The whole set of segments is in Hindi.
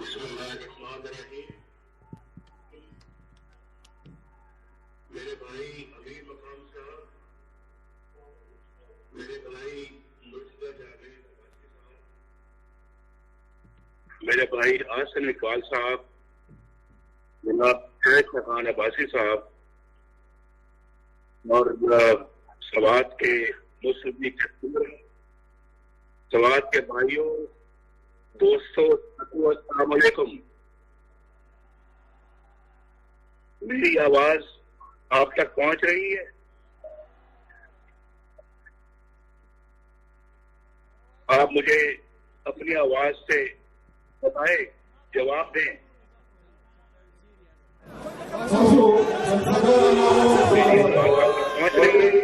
बिस्मिल्लाहिर्रहमानिर्रहीम। मेरे भाई अमीर मकाम साहब, मेरे भाई मुर्तजा जावेद अब्बासी साहब, मेरे भाई आसन इकबाल साहब, जनाब फैज खान अब्बासी साहब और सवात के मुस्लिम सवात के भाइयों, दोस्तों, अस्सलाम वालेकुम। मेरी आवाज आप तक पहुंच रही है? आप मुझे अपनी आवाज से बताएं, जवाब दें। मेरी आवाज आप तक पहुंच रही है?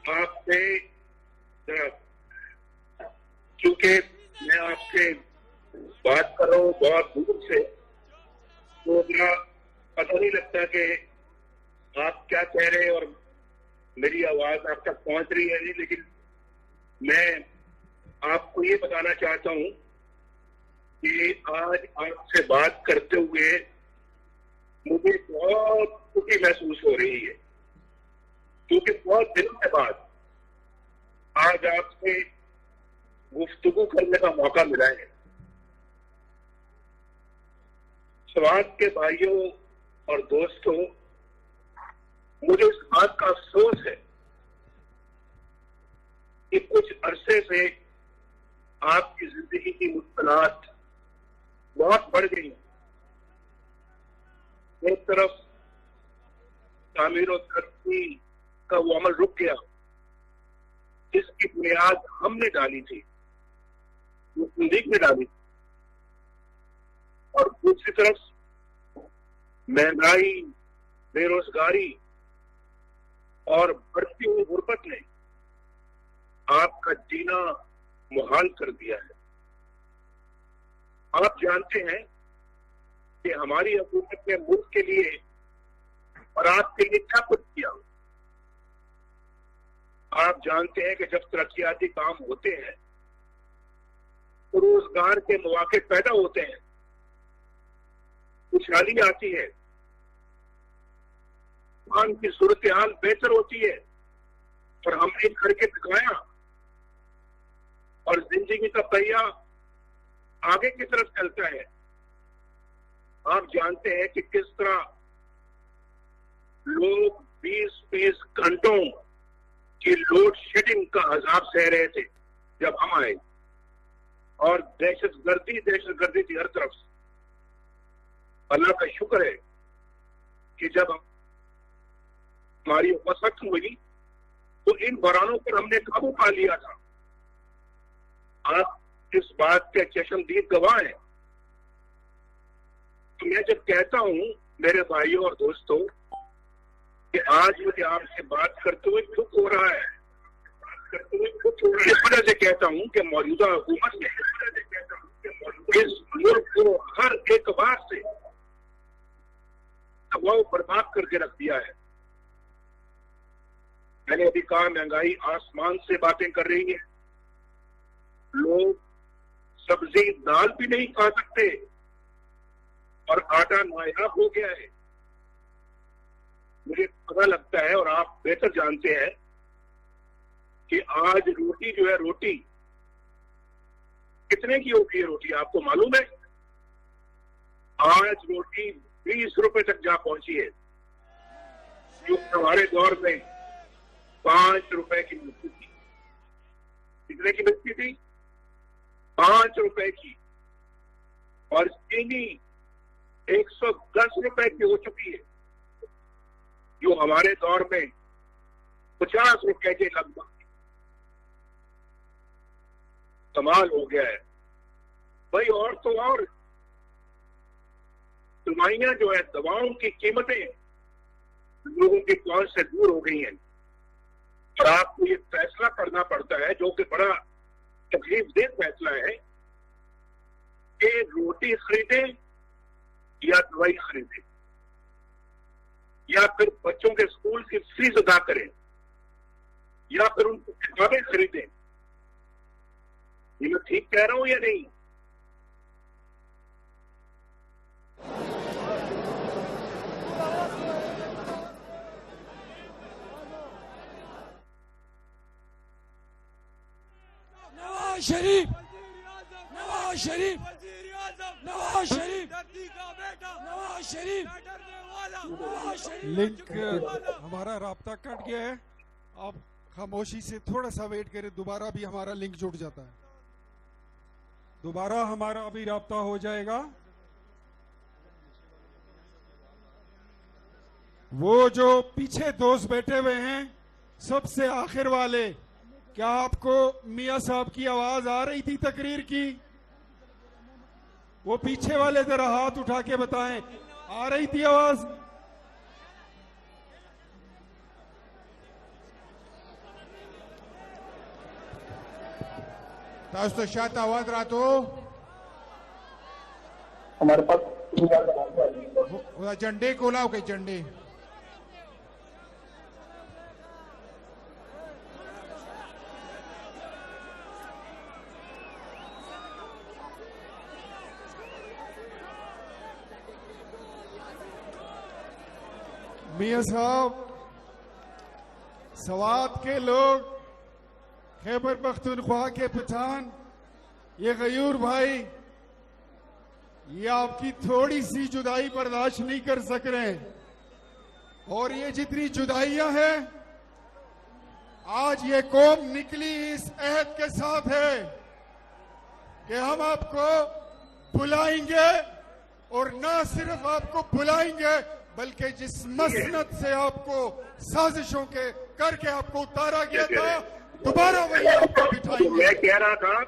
आपसे क्योंकि मैं आपसे बात कर रहा हूँ बहुत दूर से, तो मेरा पता नहीं लगता कि आप क्या कह रहे हैं और मेरी आवाज आप तक पहुंच रही है नहीं। लेकिन मैं आपको ये बताना चाहता हूँ कि आज आपसे बात करते हुए मुझे बहुत खुशी महसूस हो रही है, क्योंकि बहुत दिनों के बाद आज आपसे गुफ्तगू करने का मौका मिला है। स्वाद के भाइयों और दोस्तों, मुझे इस बात का अफसोस है कि कुछ अरसे से आपकी जिंदगी की मुश्किलात बहुत बढ़ गई हैं। एक तरफ तामीर और तरक्की का वो अमल रुक गया जिसकी बुनियाद हमने डाली थी, मुस्लिम लीग ने डाली थी, और दूसरी तरफ महंगाई, बेरोजगारी और बढ़ती हुई गुर्बत ने आपका जीना मुहाल कर दिया है। आप जानते हैं कि हमारी हुकूमत ने मुल्क के लिए और आपके लिए क्या कुछ किया। आप जानते हैं कि जब तरक्याती काम होते हैं तो रोजगार के मौके पैदा होते हैं, खुशहाली आती है, दुकान की सूरत हाल बेहतर होती है, और हमने करके दिखाया और जिंदगी का पहिया आगे की तरफ चलता है। आप जानते हैं कि किस तरह लोग 20-20 घंटों की लोड शेडिंग का अजाब सह रहे थे जब हम आए, और दहशतगर्दी थी हर तरफ से। अल्लाह का शुक्र है कि जब हमारी हुकूमत खत्म हुई तो इन बहरानों पर हमने काबू पा लिया था। आप इस बात के चश्मदीद गवाह हैं। तो मैं जब कहता हूं मेरे भाइयों और दोस्तों कि आज मुझे आपसे बात करते हुए दुख हो रहा है, इस वजह से कहता हूं कि मौजूदा हुकूमत ने इस मुल्क को हर एतबार से तबाह बर्बाद करके रख दिया है। मैंने अभी कहा, महंगाई आसमान से बातें कर रही है। लोग सब्जी दाल भी नहीं खा सकते और आटा नायाब हो गया है। मुझे पता लगता है और आप बेहतर जानते हैं कि आज रोटी जो है, रोटी कितने की होती है? रोटी आपको मालूम है? आज रोटी 20 रुपए तक जा पहुंची है, जो हमारे दौर में 5 रुपए की मिलती थी। कितने की मिलती थी? 5 रुपए की। और चीनी 110 रुपए की हो चुकी है, जो हमारे दौर में 50 रुपए के लगभग। कमाल हो गया है भाई। और तो और दवाइयां जो है, दवाओं की कीमतें लोगों की पहुंच से दूर हो गई हैं, और आपको ये फैसला करना पड़ता है, जो कि बड़ा तकलीफदेह फैसला है, कि रोटी खरीदें या दवाई खरीदें या फिर बच्चों के स्कूल की फीस अदा करें या फिर उनको किताबें खरीदें। ये मैं ठीक कह रहा हूं या नहीं? नवाज शरीफ, नवाज शरीफ, नवाज शरीफ, नवाज शरीफ, नवाज शरीफ। लिंक हमारा राब्ता कट गया है। आप खामोशी से थोड़ा सा वेट करें, दोबारा भी हमारा लिंक जुड़ जाता है। दोबारा हमारा अभी राब्ता हो जाएगा। वो जो पीछे दोस्त बैठे हुए हैं सबसे आखिर वाले, क्या आपको मियां साहब की आवाज आ रही थी तकरीर की? वो पीछे वाले जरा हाथ उठा के बताएं, आ रही थी आवाज? तास्तु शात आवाज रातो हमारे पास झंडे को लाओ के झंडे मियां साहब, सवात के लोग, खैबर पख्तूनख्वा के पठान, ये गयूर भाई, ये आपकी थोड़ी सी जुदाई बर्दाश्त नहीं कर सक रहे। और ये जितनी जुदाइयां हैं, आज ये कौम निकली इस अहद के साथ है कि हम आपको बुलाएंगे, और ना सिर्फ आपको बुलाएंगे बल्कि जिस मसनद से आपको साजिशों के करके आपको उतारा गया था, दोबारा वही आपको बिठाएंगे। मैं कह रहा था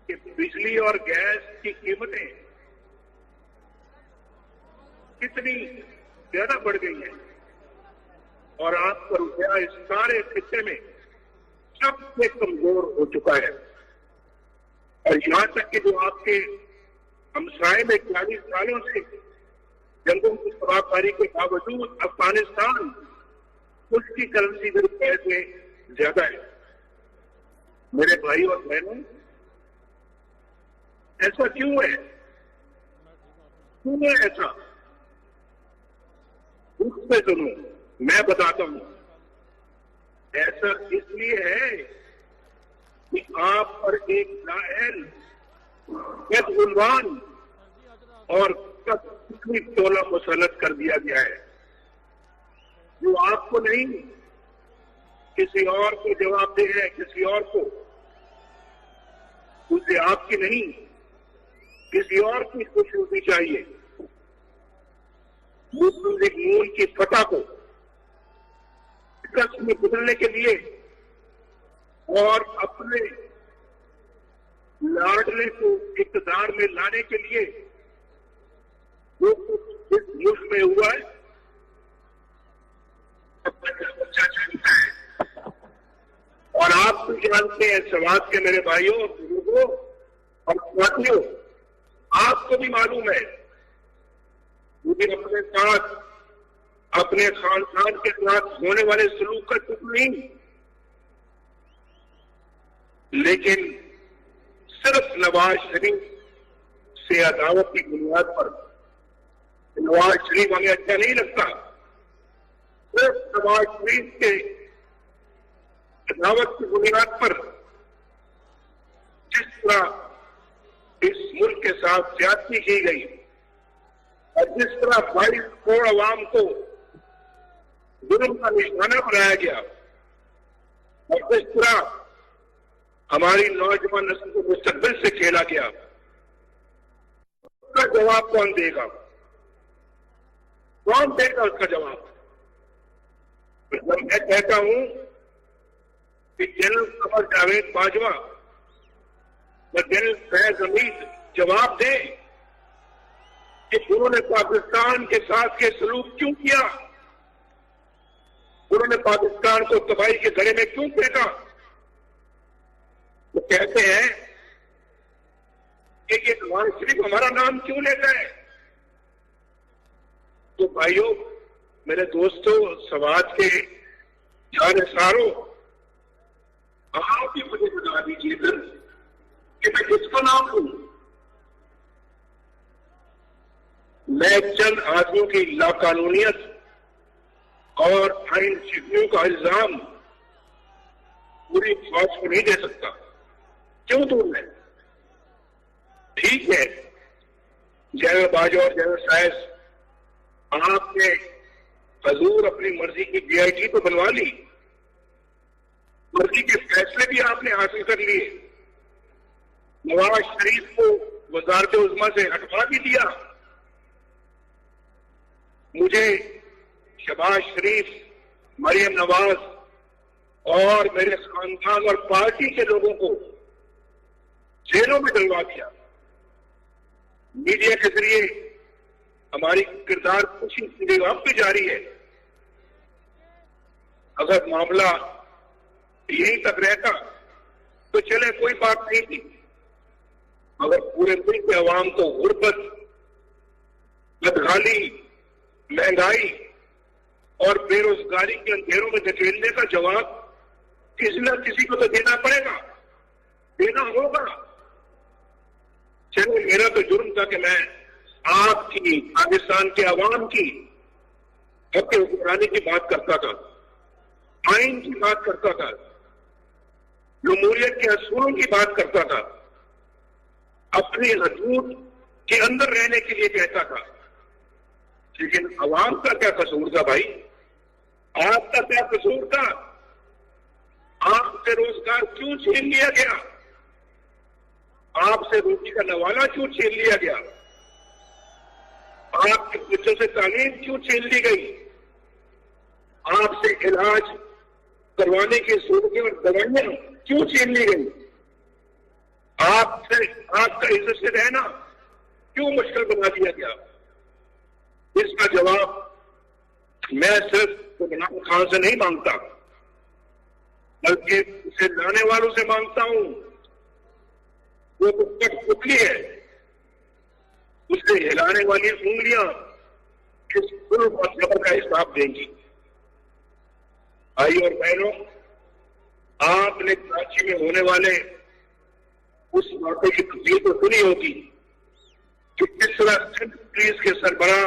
कि बिजली और गैस की कीमतें कितनी ज्यादा बढ़ गई हैं और आपका रुपया इस सारे खिते में सबसे कमजोर हो चुका है। और यहां तक कि जो आपके हमसाए में 40 सालों से जंगों की तबाहकारी के बावजूद अफगानिस्तान, उसकी करेंसी भी रुपए से ज्यादा है। मेरे भाई और बहनों, ऐसा क्यों है? क्यों है ऐसा? उससे सुनो, मैं बताता हूं। ऐसा इसलिए है कि आप पर एक नाअहल, बदगुमान और कतई टोला मुसल्लत कर दिया गया है, जो आपको नहीं किसी और को जवाबदेह है, किसी और को, उसे आपकी नहीं किसी और की खुशी होनी चाहिए। मुस्लिम लीग नून की फतह को शिकस्त में बदलने के लिए और अपने लाडले को इक़्तिदार में लाने के लिए जो कुछ इस मुल्क में हुआ है, बच्चा जानता है। और आप तो जानते हैं, समाज के मेरे भाइयों और बुजुर्गों और साथियों, आपको भी मालूम है, मुझे अपने साथ, अपने खानदान के साथ होने वाले सलूक का दुख नहीं, लेकिन सिर्फ नवाज शरीफ से अदावत की बुनियाद पर, नवाज शरीफ हमें अच्छा नहीं लगता, सिर्फ नवाज शरीफ के अदावत की बुनियाद पर जिस तरह इस मुल्क के साथ ज्यादती की गई और जिस तरह 22 करोड़ अवाम को जुर्म का निशाना बनाया गया और जिस तरह हमारी नौजवान नस्ल को मुस्तकबिल से खेला गया, उसका जवाब कौन देगा? कौन देगा उसका जवाब? मैं कहता हूं कि जनरल कमर जावेद बाजवा व जनरल फैज हमीद जवाब दें कि उन्होंने पाकिस्तान के साथ के सलूक क्यों किया, उन्होंने पाकिस्तान को तबाही के घड़े में क्यों फेंका। वो कहते हैं कि ये नवाज शरीफ हमारा नाम क्यों लेता है? तो भाइयों, मेरे दोस्तों, समाज के जानसारों, आप भी मुझे बता दीजिए कि मैं किसको नाम लूं? मैं चंद आदमियों की लाकानूनियत और आइन शिकनियों का इल्जाम पूरी फौज को नहीं दे सकता। क्यों दूं मैं? ठीक है, जनरल बाजवा और जनरल साइज, आपने हजूर अपनी मर्जी की DIG तो बनवा ली, मर्जी के फैसले भी आपने हासिल कर लिए, नवाज शरीफ को वजारत उज़्मा से हटवा भी दिया। मुझे शहबाज शरीफ, मरियम नवाज और मेरे खानदान और पार्टी के लोगों को जेलों में डलवा दिया। मीडिया के जरिए हमारी किरदार खुशी अब भी जारी है। अगर मामला यहीं तक रहता तो चले, कोई बात नहीं थी, मगर पूरे मुल्क के अवाम को गुर्बत, बदहाली, महंगाई और बेरोजगारी के अंधेरों में धकेलने का जवाब किसी न किसी को तो देना पड़ेगा, देना होगा। चलो, मेरा तो जुर्म था कि मैं आपकी, पाकिस्तान के अवाम की हक हुक्मरानी की बात करता था, आइन की बात करता था, जमहूरियत के असूलों की बात करता था, अपनी हदूद के अंदर रहने के लिए कहता था। लेकिन अवाम का क्या कसूर था भाई? आपका क्या कसूर था? आपसे रोजगार क्यों छीन लिया गया? आपसे रोटी का नवाला क्यों छीन लिया गया? आपके बच्चों से तालीम क्यों छीन ली गई? आपसे इलाज करवाने की सूरतें और दवाइयां क्यों छीन ली गई? आपसे आपका इज्जत से रहना क्यों मुश्किल बना दिया गया? इसका जवाब मैं सिर्फ इमरान खान से नहीं मांगता, बल्कि उसे लाने वालों से मांगता हूं। वो तो कठपुतली है, उसे हिलाने वाली उंगलियां किस जुल्म और जबर का हिसाब देंगी। भाई और बहनों, आपने कराची में होने वाले उस मौके की तस्वीर तो सुनी होगी कि किस तरह सिंध पुलिस के सरबराह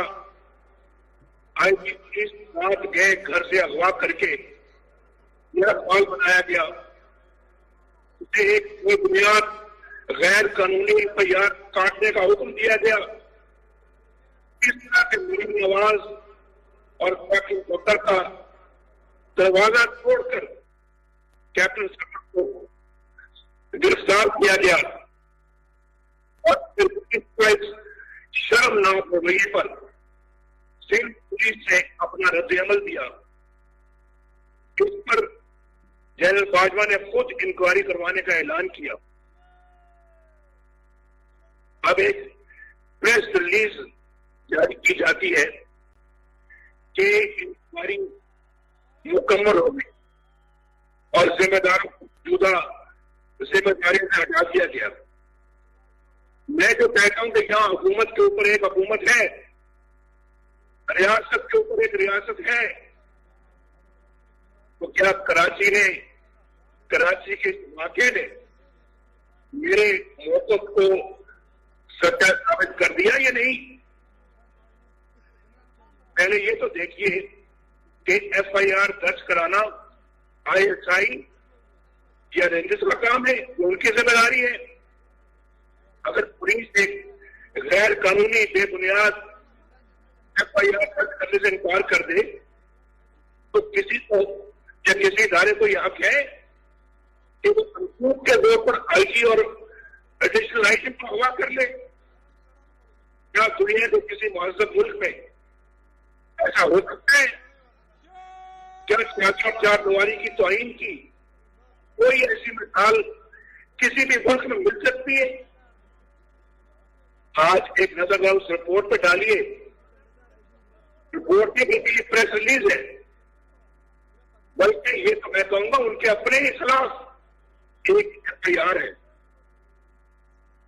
IG पुलिस रात गए, घर से अगवा करके यह सवाल बनाया गया, उसे एक बेबुनियाद गैर कानूनी FIR काटने का हुक्म दिया गया। इस तरह के मरीम नवाज और बाकी वकर का दरवाजा तोड़कर कैप्टन सफर को गिरफ्तार किया गया और फिर इस शर्मनाक रवैये पर सिंध पुलिस ने अपना रद्द-ए-अमल दिया। इस पर जनरल बाजवा ने खुद इंक्वायरी करवाने का ऐलान किया। अब एक प्रेस रिलीज जारी की जाती है कि इंक्वायरी मुकम्मल हो गई और जिम्मेदारों को जुदा जिम्मेदारी से हटा दिया गया। मैं जो कहता हूं कि यहां हुकूमत के ऊपर एक हुकूमत है, रियासत के ऊपर एक रियासत है, तो क्या कराची के वाक़े ने मेरे मौक़िफ़ को सच्चा साबित कर दिया या नहीं? पहले ये तो देखिए कि FIR दर्ज कराना ISI या रेंजर्स का काम है, ये उनकी जिम्मेदारी है। अगर पुलिस एक गैर कानूनी बेबुनियाद FIR दर्ज करने से इनकार कर दे तो किसी को या किसी इदारे को यह हक है कि वो संसूख के दौर पर IG और एडिशनल IG को अगवा कर ले? क्या दुनिया के किसी मुहज़्ज़ब मुल्क में ऐसा हो सकता है? क्या सियासत चारदीवारी की तौहीन की कोई ऐसी मिसाल किसी भी मुल्क में मिल सकती है? आज एक नजर उस रिपोर्ट पर डालिए। रिपोर्ट की भी प्रेस रिलीज है, बल्कि ये तो मैं कहूंगा उनके अपने ही खिलाफ एक FIR है।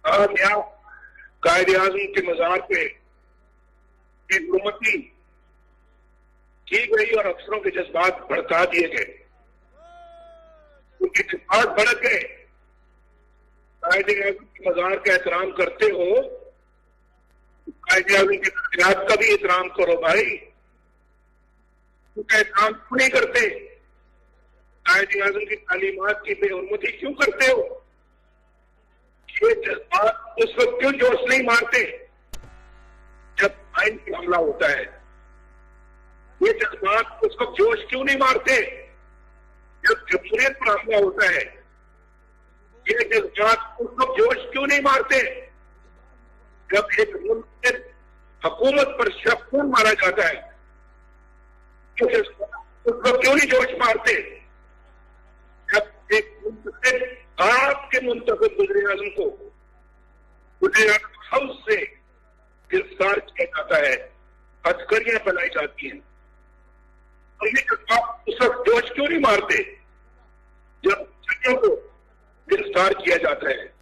आप कायदे आजम के मजार पे हुकूमती की गई और अफसरों के जज्बात भड़का दिए गए, उनके जज्बात भड़क गए। कायदे आजम के मजार का एहतराम करते हो, कायदे आजम के तहरीरात का भी एहतराम करो भाई। उनका एहतराम क्यों नहीं करते? कायदे आजम की तालीमात की बेहुरमती क्यों करते हो? ये जज्बात उस वक्त क्यों जोश नहीं मारते जब आइन पर हमला होता है? ये जज्बात उस वक्त जोश क्यों नहीं मारते जब जमहूरियत पर हमला होता है? ये जज्बात उस वक्त जोश क्यों नहीं मारते जब एक मुल्क हुकूमत पर शख्सून मारा जाता है? उस वक्त क्यों नहीं जोश मारते जब एक मुल्क से आपके मुंतखब वज़ीर आज़म को वज़ीर आज़म हाउस से गिरफ्तार किया जाता है, हथकड़ियां बनाई जाती हैं? और ये आप उस वक्त जोश क्यों नहीं मारते जब जजों को गिरफ्तार किया जाता है?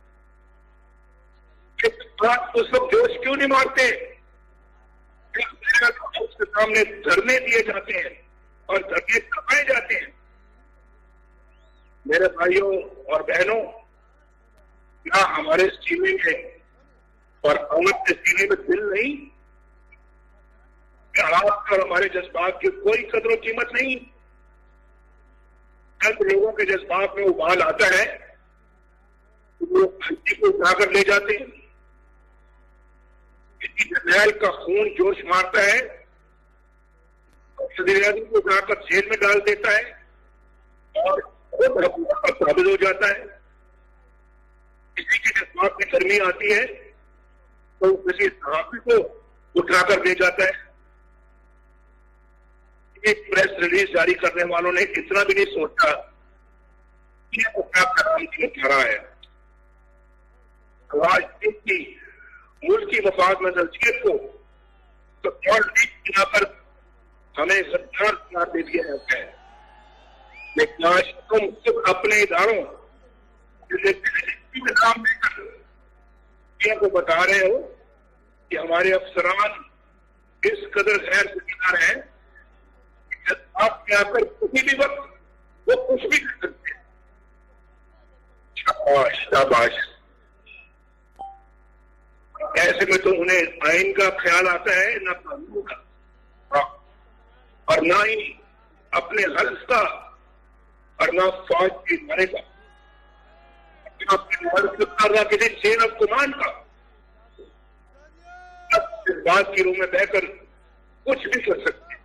आप उस वक्त जोश क्यों नहीं मारते जब उसके सामने धरने दिए जाते हैं और धरने दबाए जाते हैं? मेरे भाइयों और बहनों, क्या हमारे सीने में और औरत के सीने में दिल नहीं? क्या आपका और हमारे जज्बात की कोई कदर और कीमत नहीं? चंद लोगों के जज्बात में उबाल आता है तो वो हड्डी को उठाकर ले जाते हैं। किसी जर्नैल का खून जोश मारता है और वज़ीर आज़म को उठाकर जेल में डाल देता है और खुद हुकूमत पर साबित हो जाता है। किसी के जज्बात में गर्मी आती है तो किसी सहाफी को उठाकर ले जाता है। एक प्रेस रिलीज जारी करने वालों ने इतना भी नहीं सोचा कि ये क्या काम किया रहा है। राजनीति की मुल्की मफाद में नजरियत को तो बिना पर हमें गद्दार करार दे दिया जाता है। लेकिन आज तुम खुद अपने इदारों में काम लेकर को बता रहे हो कि हमारे अफसरान इस कदर गैर जिम्मेदार हैं कि आप यहाँ पर किसी भी वक्त वो कुछ भी कर सकते हैं। शाबाश शाबाश। ऐसे में तो उन्हें आइन का ख्याल आता है ना कानून का और ना ही अपने हल्फ का और ना फौज के इदारे का, ना किसी चेन ऑफ कमांड का। इस बात की रूह में बहकर कुछ भी कर सकते हैं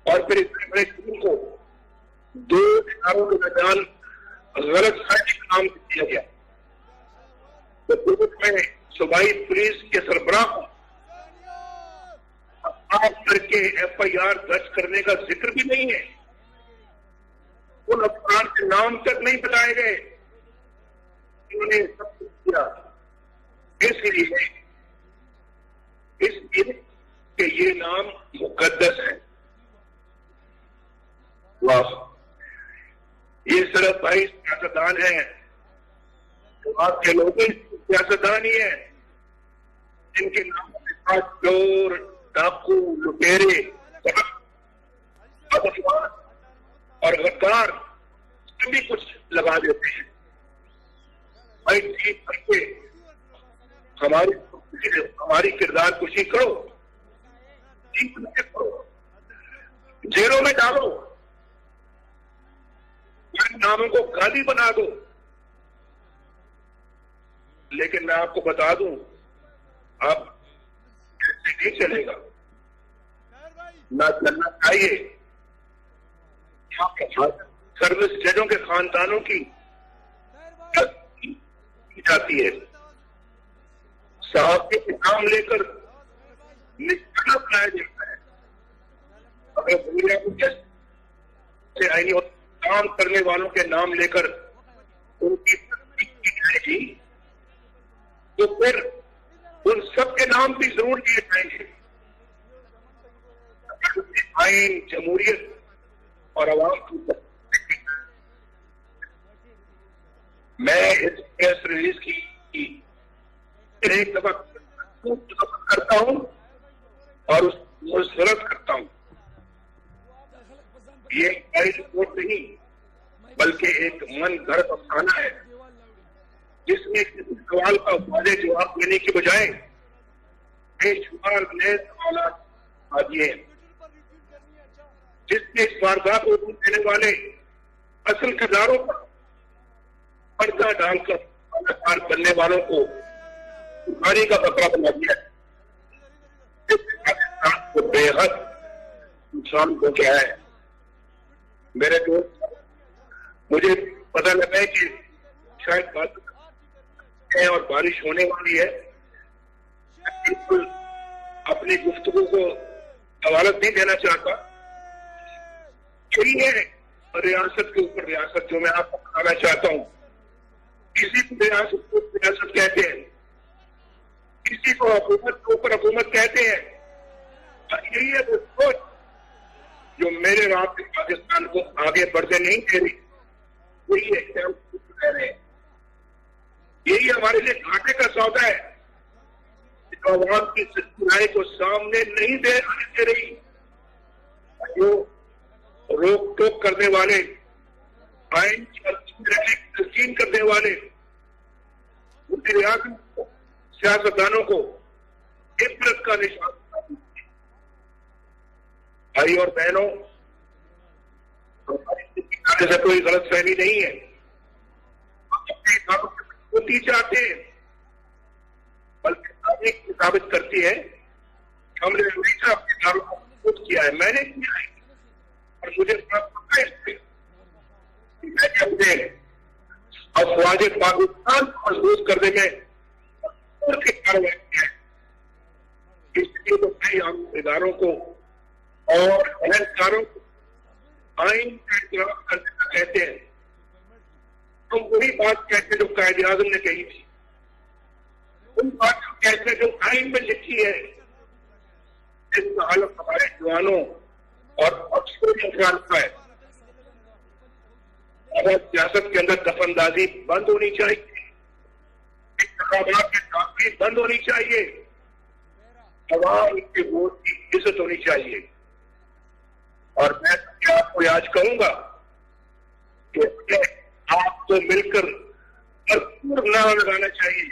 और फिर इतने बड़े टीम को दो इदारों के दरमियान गलत साजिश का नाम दिया गया। तो पुलिस में सूबाई पुलिस के सरबराह को आप करके FIR दर्ज करने का जिक्र भी नहीं है। उन अफसरान के नाम तक नहीं बताए गए। उन्होंने सब कुछ किया इसलिए कि ये नाम मुकद्दस है। वाह, ये सिर्फ 22 सियासतदान है तो आपके लोग सियासतदान ही है जिनके नाम के साथ चोर, डाकू, लुटेरे और गद्दार सभी कुछ लगा देते हैं। भाई ठीक करके हमारी किरदार कुशी करो, ठीक करो, जेलों में डालो, नामों को गाली बना दो। लेकिन मैं आपको बता दूं, अब ऐसे नहीं चलेगा, ना चलना चाहिए। सर्विस जजों के खानदानों की जाती है, साहब के नाम लेकर निशाना बनाया जाता है। अगर से आईनी काम करने वालों के नाम लेकर उनकी की जाएगी तो फिर उन सबके नाम भी जरूर दिए जाएंगे। आइन, जमहूरियत और अवाम की मैं इस प्रेस रिलीज की फिर एक दफा करता हूं और उसको सरत करता हूं। ये कोई रिपोर्ट नहीं बल्कि एक मन घड़त अफसाना है जिसमें किसी सवाल का वादे जवाब देने की बजाय बेशुमार नए सवाल आ दिए, जिसने इस वारदात को रूप देने वाले असल किरदारों पर पर्दा डालकर बनने वालों को बुखारी का बकरा बना दिया। पाकिस्तान को बेहद नुकसान हो गया है। मेरे दोस्त, मुझे पता लगा है कि शायद बात है और बारिश होने वाली है। बिल्कुल अपनी गुफ्तगू को हवालत नहीं देना चाहता। यही है रियासत के ऊपर रियासत जो मैं आपको बताना चाहता हूँ। किसी को रियासत को रियासत कहते हैं, किसी को हुकूमत के ऊपर हुकूमत कहते हैं। और यही है वो सोच जो मेरे रात पाकिस्तान को आगे बढ़ने नहीं दे रही। यही है क्या कह रहे हैं, यही हमारे लिए घाटे का सौदा है जो आवाम की सच्चाई को सामने नहीं दे रही। जो रोक टोक करने वाले, आइन तस्कीन करने वाले सियासतदानों को इबरत का निशान। भाई और बहनों, से कोई गलत फहमी नहीं है। होती चाहते हैं बल्कि तारीख साबित करती है। हमने हमेशा अपने दारों को मजबूत किया है, मैंने किया है और मुझे पता है मैंने अपने अफवाज पाकिस्तान को मजबूत करने में कार्रवाई की है। इसलिए तो कई आम इदारों को और अहलकारों को आइन का एहतराम करने का कहते हैं। हम वही बात कहते हैं जो कायदे आजम ने कही थी, उन बात को कहते हैं जो आइन में लिखी है। इसका हालत हमारे जवानों और अफसरों का है। अगर सियासत के अंदर दफनदाजी बंद होनी चाहिए, इंतखाबात की ताकीद बंद होनी चाहिए, अवाम के वोट की इज्जत होनी चाहिए। और मैं आपको आज कहूंगा कि आपको मिलकर भरपूर नारा लगाना चाहिए।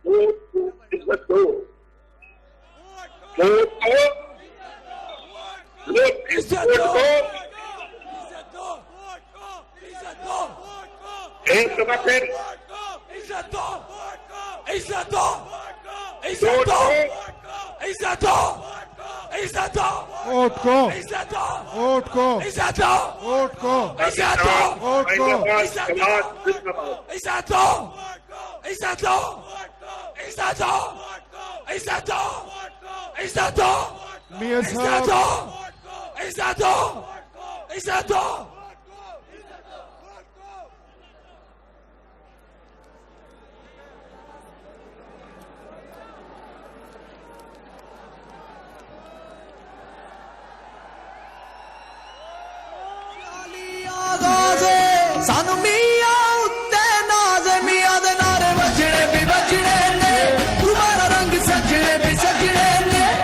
वोट को इज्जत दो, वोट को इज्जत दो। एक दफा फिर इज्जत दो, इज्जत दो, इज्जत दो, इज्जत दो, इज्जत दो, वोट को, इज्जत दो, वोट को, इज्जत दो, वोट को, इज्जत दो, वोट को, इज्जत दो, इज्जत दो, इज्जत दो, इज्जत दो, इज्जत दो, इज्जत दो, मियां इज्जत साहब, दो, इज्जत दो, इज्जत दो,